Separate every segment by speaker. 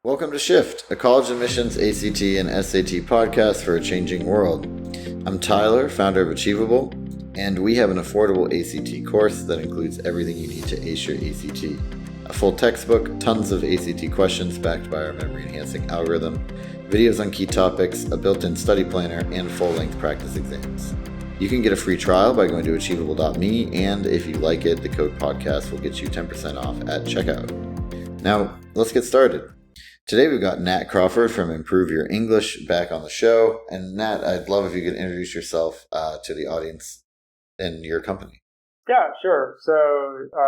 Speaker 1: Welcome to Shift, a college admissions, ACT, and SAT podcast for a changing world. I'm Tyler, founder of Achievable, and we have an affordable ACT course that includes everything you need to ace your ACT. A full textbook, tons of ACT questions backed by our memory-enhancing algorithm, videos on key topics, a built-in study planner, and full-length practice exams. You can get a free trial by going to achievable.me, and if you like it, the code podcast will get you 10% off at checkout. Now, let's get started. Today we've got Nat Crawford from Improve Your English back on the show. And Nat, I'd love if you could introduce yourself to the audience and your company.
Speaker 2: Yeah, sure. So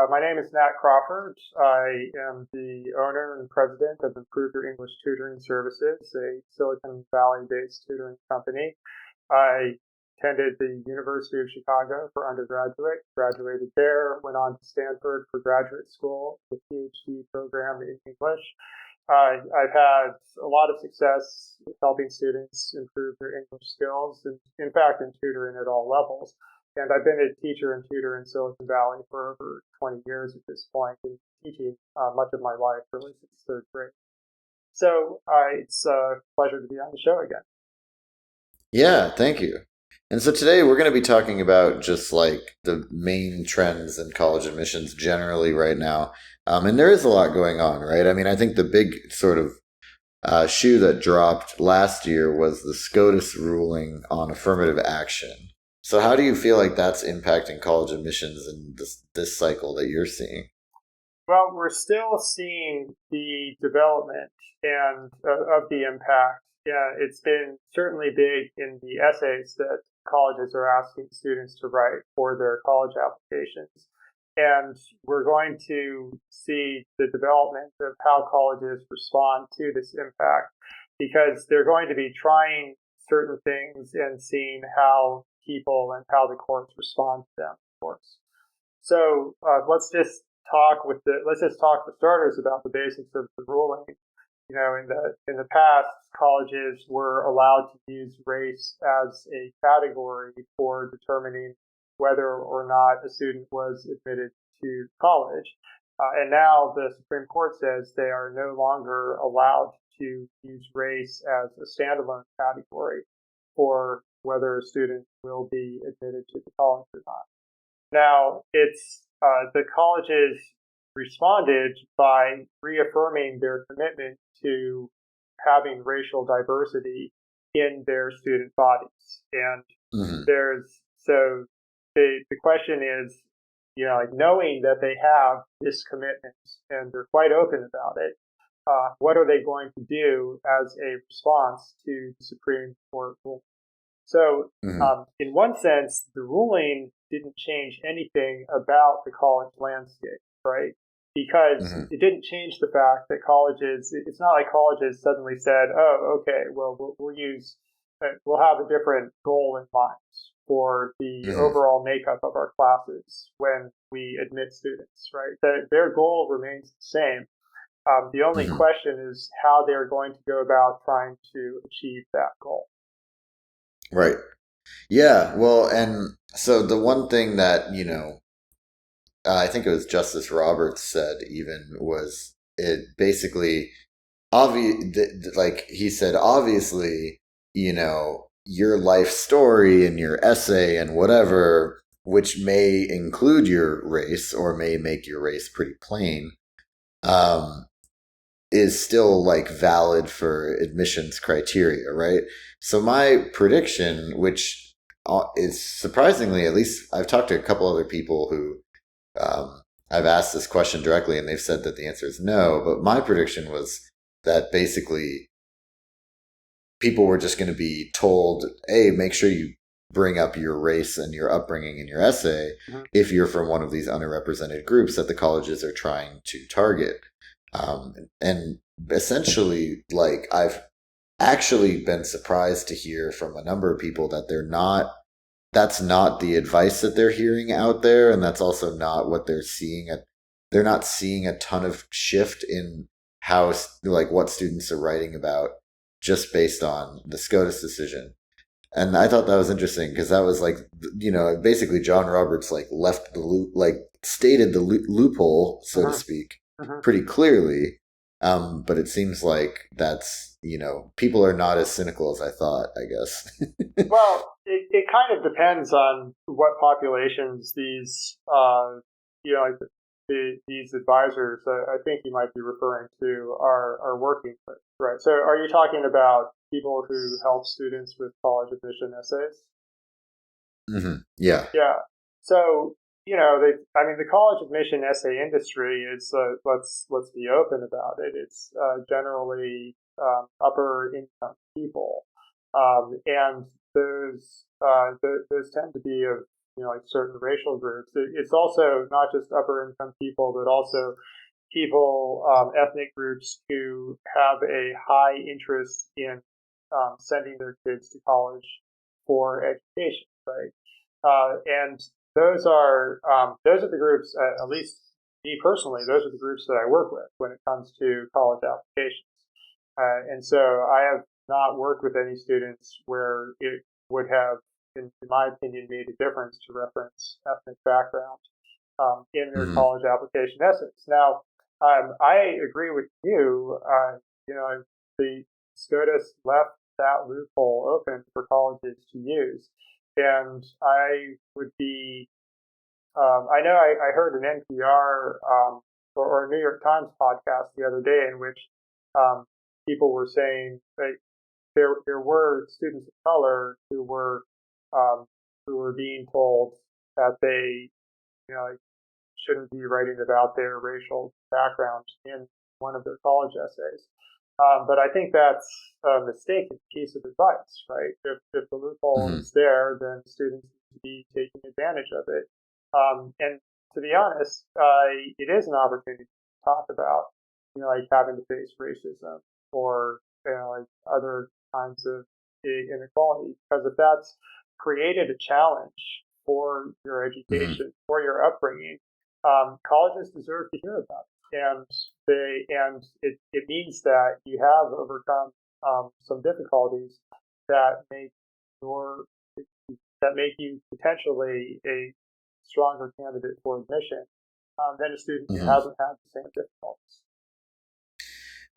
Speaker 2: my name is Nat Crawford. I am the owner and president of Improve Your English Tutoring Services, a Silicon Valley-based tutoring company. I attended the University of Chicago for undergraduate, graduated there, went on to Stanford for graduate school, the PhD program in English. I've had a lot of success helping students improve their English skills, and in fact, in tutoring at all levels. And I've been a teacher and tutor in Silicon Valley for over 20 years at this point, and teaching much of my life, really since third grade. So it's a pleasure to be on the show again.
Speaker 1: Yeah, thank you. And so today we're going to be talking about just like the main trends in college admissions generally right now. And there is a lot going on, right? I mean, I think the big sort of shoe that dropped last year was the SCOTUS ruling on affirmative action. So how do you feel like that's impacting college admissions in this cycle that you're seeing?
Speaker 2: Well, we're still seeing the development and of the impact. Yeah, it's been certainly big in the essays that colleges are asking students to write for their college applications. And we're going to see the development of how colleges respond to this impact, because they're going to be trying certain things and seeing how people and how the courts respond to them, of course. So let's just talk for starters about the basics of the ruling. You know, in the past, colleges were allowed to use race as a category for determining whether or not a student was admitted to college. And now the Supreme Court says they are no longer allowed to use race as a standalone category for whether a student will be admitted to the college or not. Now, it's the colleges responded by reaffirming their commitment to having racial diversity in their student bodies. And the question is, you know, like knowing that they have this commitment and they're quite open about it, what are they going to do as a response to the Supreme Court ruling? So in one sense, the ruling didn't change anything about the college landscape, right? Because it didn't change the fact that colleges, it's not like colleges suddenly said, oh, okay, well, we'll have a different goal in mind for the overall makeup of our classes when we admit students, right? Their goal remains the same. The only question is how they're going to go about trying to achieve that goal.
Speaker 1: Right. Yeah. Well, and so the one thing that, you know, I think it was Justice Roberts said even was it basically he said, obviously, you know, your life story and your essay and whatever, which may include your race or may make your race pretty plain, is still like valid for admissions criteria, right? So my prediction, which is surprisingly, at least I've talked to a couple other people who I've asked this question directly and they've said that the answer is no, but my prediction was that basically people were just going to be told, hey, make sure you bring up your race and your upbringing in your essay if you're from one of these underrepresented groups that the colleges are trying to target. And essentially, like, I've actually been surprised to hear from a number of people that that's not the advice that they're hearing out there. And that's also not what they're seeing. They're not seeing a ton of shift in how, like, what students are writing about just based on the SCOTUS decision. And I thought that was interesting because that was like, you know, basically John Roberts like left the loop, like stated the loophole, so to speak, pretty clearly. But it seems like that's, people are not as cynical as I thought, I guess.
Speaker 2: Well, it kind of depends on what populations these, like these advisors, I think you might be referring to, are working with, right? So, are you talking about people who help students with college admission essays?
Speaker 1: Yeah.
Speaker 2: Yeah. So, the college admission essay industry is, let's be open about it. It's generally upper income people, and those tend to be of like certain racial groups. It's also not just upper income people, but also people, ethnic groups who have a high interest in sending their kids to college for education, right? And those are the groups, at least me personally, those are the groups that I work with when it comes to college applications. And so I have not worked with any students where it would have, in my opinion, made a difference to reference ethnic background in their
Speaker 1: hmm
Speaker 2: college application essays. Now, I agree with you. The SCOTUS left that loophole open for colleges to use. And I would be, I know I heard an NPR or a New York Times podcast the other day in which people were saying that there were students of color um, who were being told that they, like, shouldn't be writing about their racial background in one of their college essays. But I think that's a mistaken piece of advice, right? If the loophole
Speaker 1: hmm
Speaker 2: is there, then students need to be taking advantage of it. And to be honest, it is an opportunity to talk about, like having to face racism or like other kinds of inequality. Because if that's created a challenge for your
Speaker 1: hmm
Speaker 2: education, for your upbringing, colleges deserve to hear about it, and it means that you have overcome some difficulties that make your that make you potentially a stronger candidate for admission than a student who
Speaker 1: hmm
Speaker 2: hasn't had the same difficulties.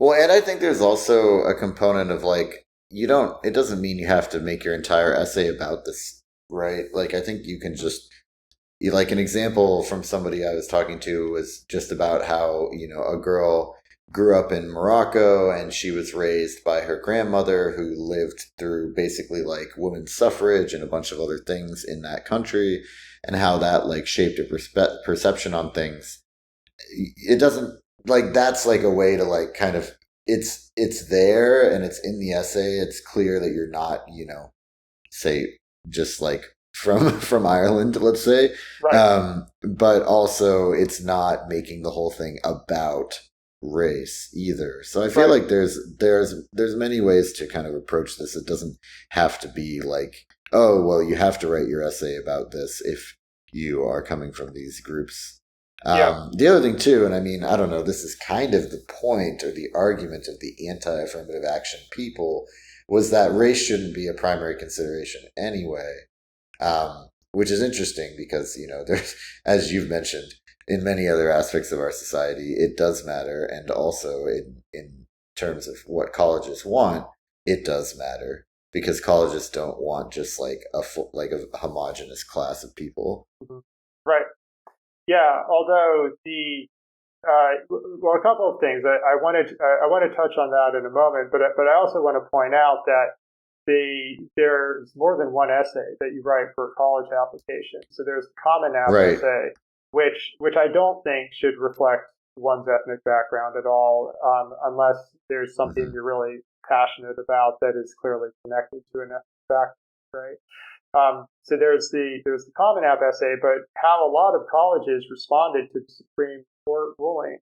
Speaker 1: Well, and I think there's also a component of like, it doesn't mean you have to make your entire essay about this, right? Like, I think you can just, like an example from somebody I was talking to was just about how, a girl grew up in Morocco and she was raised by her grandmother who lived through basically like women's suffrage and a bunch of other things in that country, and how that like shaped her perception on things. It doesn't, like, that's like a way to like kind of, it's there and it's in the essay. It's clear that you're not, say, just like from from Ireland, let's say.
Speaker 2: Right.
Speaker 1: But also it's not making the whole thing about race either. So I feel
Speaker 2: Right.
Speaker 1: like there's many ways to kind of approach this. It doesn't have to be like, oh well, you have to write your essay about this if you are coming from these groups.
Speaker 2: Yeah.
Speaker 1: The other thing too, and I mean, I don't know, this is kind of the point or the argument of the anti-affirmative action people, was that race shouldn't be a primary consideration anyway, which is interesting because, there's, as you've mentioned, in many other aspects of our society, it does matter, and also in terms of what colleges want, it does matter because colleges don't want just like a homogenous class of people.
Speaker 2: Mhm. Right. Yeah. Although well, a couple of things. I want to touch on that in a moment, but I also want to point out that there's more than one essay that you write for a college application. So there's the Common App
Speaker 1: Right.
Speaker 2: essay, which I don't think should reflect one's ethnic background at all, unless there's something
Speaker 1: hmm
Speaker 2: you're really passionate about that is clearly connected to an ethnic background, right? So there's the Common App essay, but how a lot of colleges responded to the Supreme Court ruling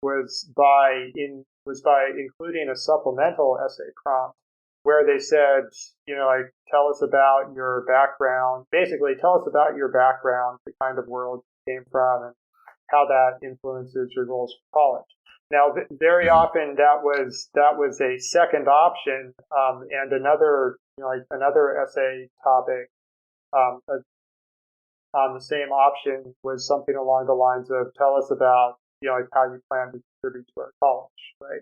Speaker 2: was by including a supplemental essay prompt where they said, like, tell us about your background. Basically, tell us about your background, the kind of world you came from, and how that influences your goals for college. Now, very
Speaker 1: hmm
Speaker 2: often that was a second option, and another, like another essay topic on the same option was something along the lines of tell us about like how you plan to contribute to our college, right?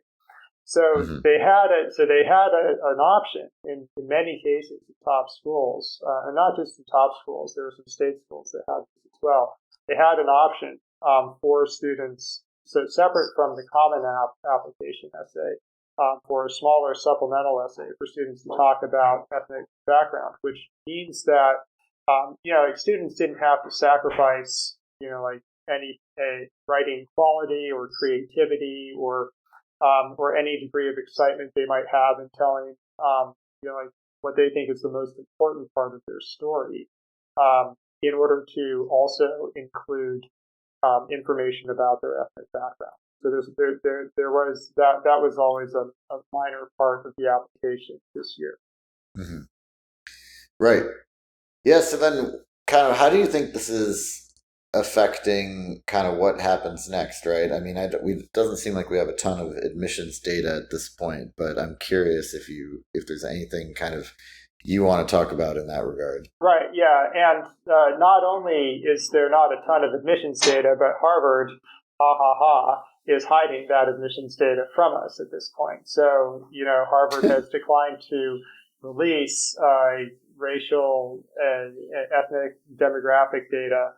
Speaker 2: So
Speaker 1: Hmm.
Speaker 2: they had an option in many cases at top schools, and not just in top schools. There were some state schools that had this as well. They had an option for students, so separate from the Common App application essay, for a smaller supplemental essay for students to talk about ethnic background, which means that like students didn't have to sacrifice like any writing quality or creativity or any degree of excitement they might have in telling, like what they think is the most important part of their story, in order to also include information about their ethnic background. So there was that was always a minor part of the application this year.
Speaker 1: Hmm. Right. Yeah. So then, kind of, how do you think this is affecting kind of what happens next? Right. I mean, it doesn't seem like we have a ton of admissions data at this point, but I'm curious if there's anything kind of you want to talk about in that regard.
Speaker 2: Right, yeah, and not only is there not a ton of admissions data, but Harvard, ha ha ha, is hiding that admissions data from us at this point. So, Harvard has declined to release racial and ethnic demographic data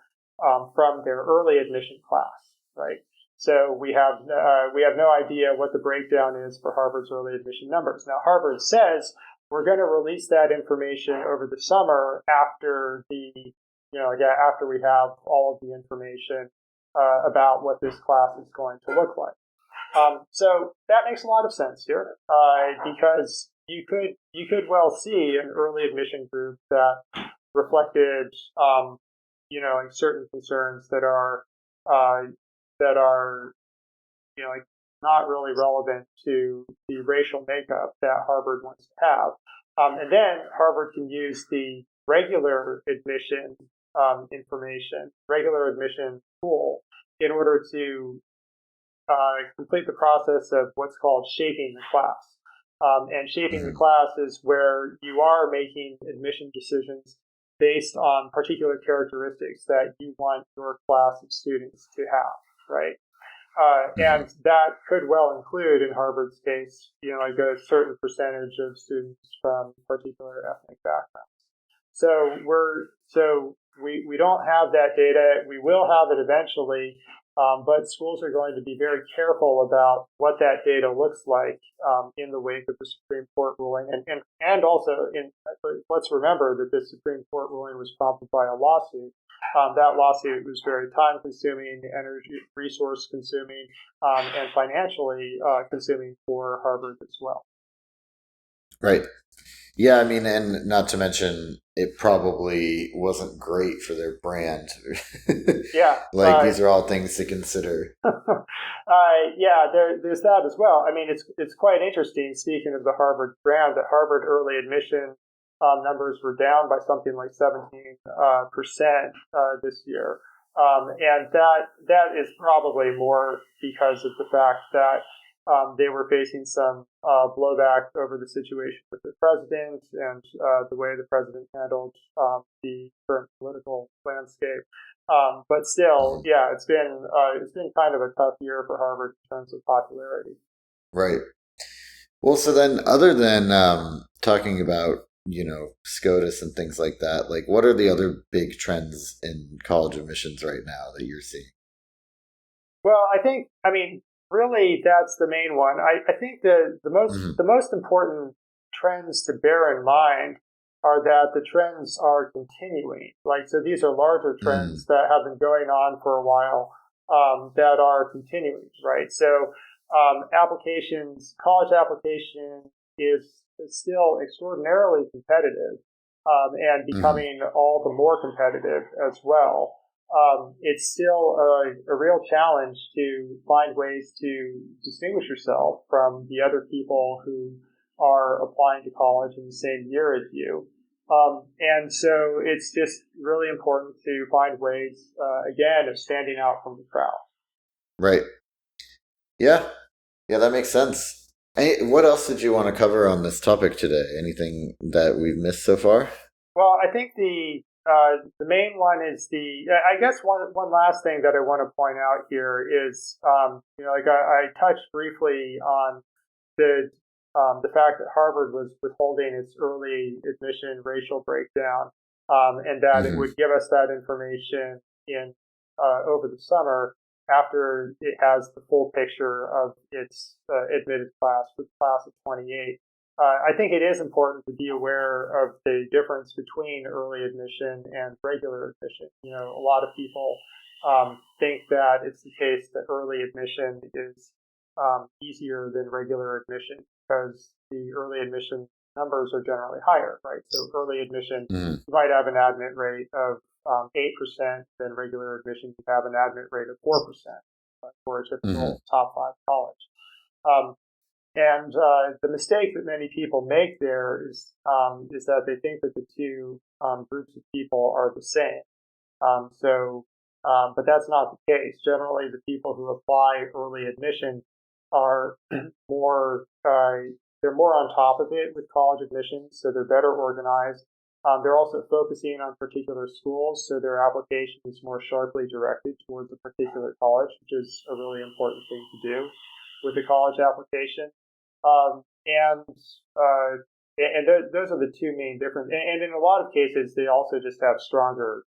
Speaker 2: from their early admission class, right? So we have no idea what the breakdown is for Harvard's early admission numbers. Now, Harvard says we're going to release that information over the summer after after we have all of the information about what this class is going to look like. So that makes a lot of sense here, because you could well see an early admission group that reflected like certain concerns that are like not really relevant to the racial makeup that Harvard wants to have. And then Harvard can use the regular admission regular admission pool, in order to complete the process of what's called shaping the class. And shaping the class is where you are making admission decisions based on particular characteristics that you want your class of students to have, right? And that could well include, in Harvard's case, like a certain percentage of students from particular ethnic backgrounds. So we don't have that data. We will have it eventually, but schools are going to be very careful about what that data looks like in the wake of the Supreme Court ruling, and also let's remember that this Supreme Court ruling was prompted by a lawsuit. That lawsuit was very time-consuming, energy, resource-consuming, and financially consuming for Harvard as well.
Speaker 1: Right. Yeah, I mean, and not to mention, it probably wasn't great for their brand.
Speaker 2: Yeah.
Speaker 1: Like, these are all things to consider.
Speaker 2: Yeah, there's that as well. I mean, it's quite interesting, speaking of the Harvard brand, that Harvard early admission numbers were down by something like 17% this year. And that is probably more because of the fact that they were facing some blowback over the situation with the president and the way the president handled the current political landscape. But still, yeah, it's been kind of a tough year for Harvard in terms of popularity.
Speaker 1: Right. Well, so then, other than talking about, SCOTUS and things like that, like, what are the other big trends in college admissions right now that you're seeing?
Speaker 2: Well, I mean, really, that's the main one. I think the most important trends to bear in mind are that the trends are continuing. Like, so these are larger trends that have been going on for a while, that are continuing, right? So college application is still extraordinarily competitive, and becoming all the more competitive as well. It's still a real challenge to find ways to distinguish yourself from the other people who are applying to college in the same year as you. And so it's just really important to find ways, again, of standing out from the crowd.
Speaker 1: Right. Yeah. Yeah, that makes sense. What else did you want to cover on this topic today? Anything that we've missed so far?
Speaker 2: Well, I think the the main one is I guess one last thing that I want to point out here is, like I touched briefly on the fact that Harvard was withholding its early admission racial breakdown, and that it
Speaker 1: Mm-hmm.
Speaker 2: would give us that information in over the summer after it has the full picture of its admitted class, the class of 28. I think it is important to be aware of the difference between early admission and regular admission. A lot of people think that it's the case that early admission is easier than regular admission because the early admission numbers are generally higher, right? So early admission,
Speaker 1: Mm-hmm.
Speaker 2: you might have an admit rate of 8%, then regular admission, you have an admit rate of 4% for a typical top 5 college. And the mistake that many people make there is that they think that the two groups of people are the same. But that's not the case. Generally, the people who apply early admission are more they're more on top of it with college admissions, so they're better organized. They're also focusing on particular schools, so their application is more sharply directed towards a particular college, which is a really important thing to do with a college application. Those are the two main differences. And in a lot of cases, they also just have stronger,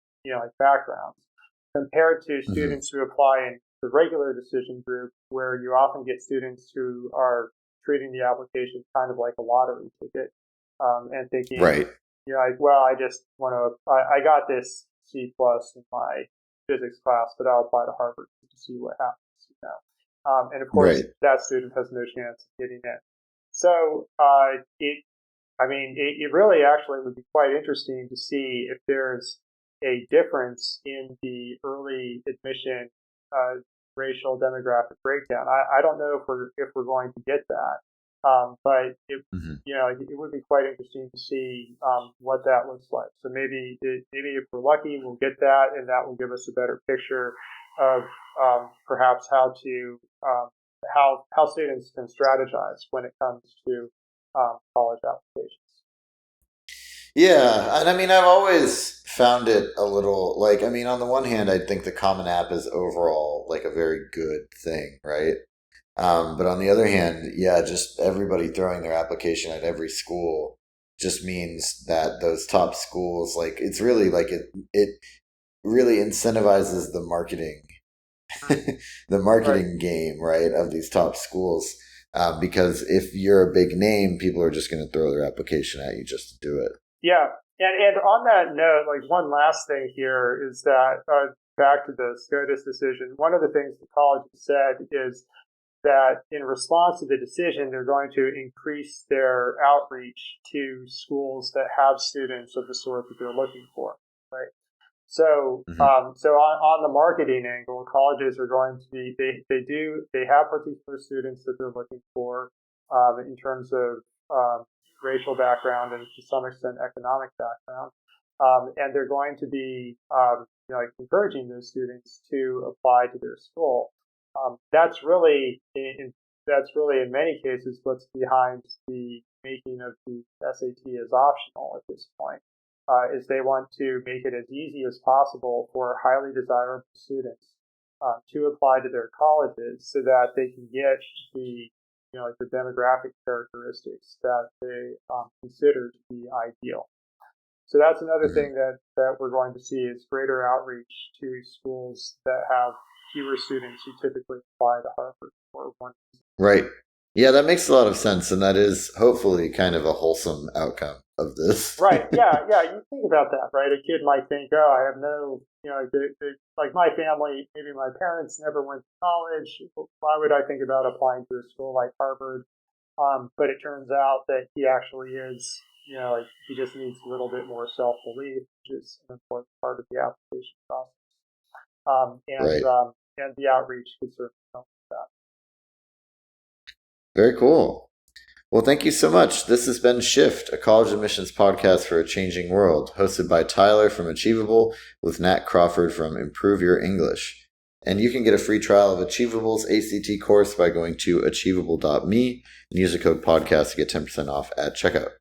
Speaker 2: backgrounds compared to students who apply in the regular decision group, where you often get students who are treating the application kind of like a lottery ticket, and thinking,
Speaker 1: Right.
Speaker 2: well, I just want to, I got this C plus in my physics class, but I'll apply to Harvard to see what happens. And of course,
Speaker 1: Right.
Speaker 2: that student has no chance of getting in. So it really actually would be quite interesting to see if there's a difference in the early admission racial demographic breakdown. I don't know if we're going to get that, but it would be quite interesting to see what that looks like. So maybe if we're lucky, we'll get that, and that will give us a better picture of perhaps how students can strategize when it comes to college applications.
Speaker 1: Yeah, and I mean, I've always found it a little like, I mean, on the one hand, I think the Common App is overall like a very good thing, right? But on the other hand, yeah, just everybody throwing their application at every school just means that those top schools, like, it's really like it really incentivizes the marketing, the marketing
Speaker 2: Right.
Speaker 1: game, right, of these top schools. Because if you're a big name, people are just going to throw their application at you just to do it.
Speaker 2: Yeah. And on that note, like one last thing here is that back to the SCOTUS decision, one of the things the college has said is that in response to the decision, they're going to increase their outreach to schools that have students of the sort that they're looking for, right? So, so on the marketing angle, colleges are going to be they have particular students that they're looking for in terms of racial background and to some extent economic background, and they're going to be encouraging those students to apply to their school. That's really in many cases what's behind the making of the SAT as optional at this point. Is they want to make it as easy as possible for highly desirable students to apply to their colleges so that they can get the the demographic characteristics that they consider to be ideal. So that's another thing that we're going to see is greater outreach to schools that have fewer students who typically apply to Harvard or one.
Speaker 1: Right. Yeah, that makes a lot of sense, and that is hopefully kind of a wholesome outcome of this.
Speaker 2: Right. Yeah. You think about that, right? A kid might think, oh, I have no, like my family, maybe my parents never went to college. Why would I think about applying to a school like Harvard? But it turns out that he actually is, he just needs a little bit more self-belief, which is an important part of the application process. And the outreach could certainly help with that.
Speaker 1: Very cool. Well, thank you so much. This has been Shift, a college admissions podcast for a changing world, hosted by Tyler from Achievable with Nat Crawford from Improve Your English. And you can get a free trial of Achievable's ACT course by going to achievable.me and use the code podcast to get 10% off at checkout.